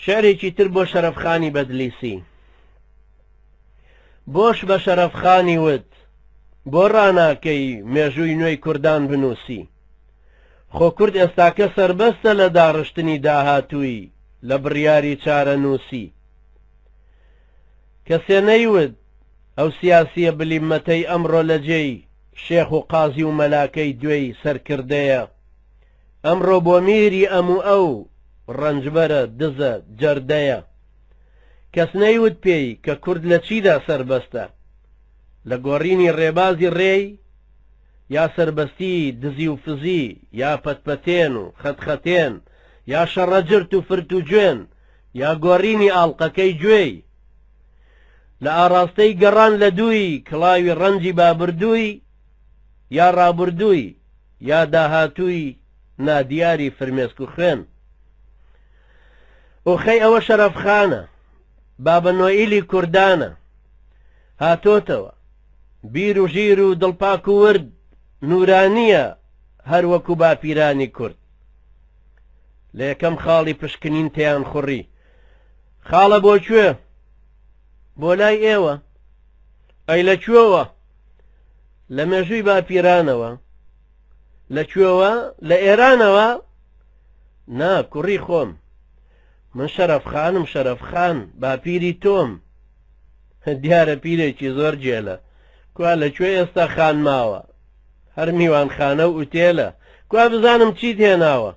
شعرێکی تر بۆ شەرەفخانی بەدلیسی. بۆش بە شەرەفخانی وت بۆ ڕاناکەی مێژووی نوێی کوردان بنووسی. خۆ کورد ئێستاکە سربەستە لە داڕشتنی داهاتووی لە بڕیاری چارە نووسی. کەسێ نەیوت ئەو سیاسیە بلیمەتەی ئەمڕۆ لە جێی شێخ و قازی و مەلاکەی دوێی سەرکردەیە. ئەمڕۆ بۆ میری ئەموو ئەو ڕەنجبەرە دزە جەردەیە. کەس نەیوت پێی کە کورد لە چیدا سربەستە، لە گۆڕینی ڕێبازی ڕێی یا سربەستی دزی و فزی یا پەتپەتێن و خەتخەتێن یا شەڕەجرت و فرت و گوێن یا گۆڕینی ئاڵلقەکەی گوێی، لە ئاراستەی گەڕان لە دووی کڵاوی ڕەنجی بابردووی یا ڕابردووی یا داهاتووی نادیاری فرمێسک و خوێن. ئۆخەی ئەوە شەرەفخانە، بابە نۆئیلی کوردانە، هاتۆتەوە بیر و ژیر و دڵپاک و ورد نورانیە هەروەکو باپیرانی کورد. لە یەکەم خاڵی پشکنین تیان خوڕی. خاڵە بۆ کوێ؟ بۆ لای ئێوە. ئەی لەکوێوە؟ لە مێژووی باپیرانەوە. لەکوێوە؟ لە ئێرانەوە؟ نا کوڕی خۆم، من شەرەفخانم، شەرەفخان باپیری تۆم. دیارە پیرێکی زۆر جێلە، کوا لەکوێ ئێستا خان ماوە؟ هەر میوانخانە و ئوتێلە، کوا بزانم چیت هێناوە؟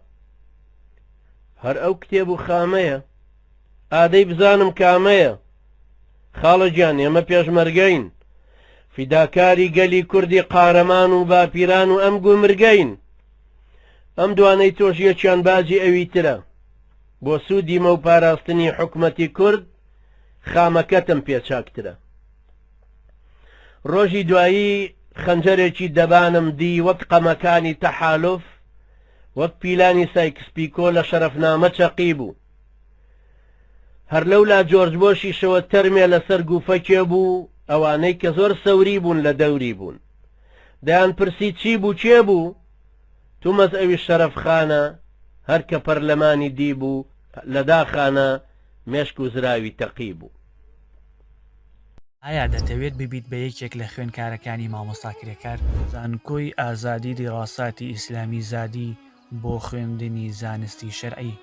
هەر ئەو کتێب و خامەیە، ئادەی بزانم کامەیە. خاڵە گیان ئێمە پێشمەرگەین، فیداکاری گەلی کوردی قارەمان و باپیران و ئەم گومرگەین. ئەم دوانەی تۆش یەکیان باجی ئەوی ترە، بۆ سوودی مە و پاراستنی حکومەتی کورد خامەکەتم پێچاکترە. ڕۆژی دوایی خەنجەرێکی دەبانم دی وەک قەمەکانی تەحالف، وەک پیلانی سایکسپیکۆ لە شەرەفنامە چەقی بوو. هەر لەولا جۆرج بۆشی شەوە تەرمێ لەسەر گوفەکێ بوو، ئەوانەی کە زۆر سەوری بوون لە دەوری بوون. دەیان پرسی چی بوو چێ بوو؟ تومەز ئەوی شەرەفخانە، هەر کە پەرلەمانی دی بوو لە داخانە مێشک و زراوی تەقی بوو. ئایا دەتەوێت ببیت بە یەکێک لە خوێنکارەکانی مامۆستاکرێکار؟ زانکۆی ئازادی دیڕاساتی ئیسلامی زادی بۆ خوێندنی زانستی شەرعی.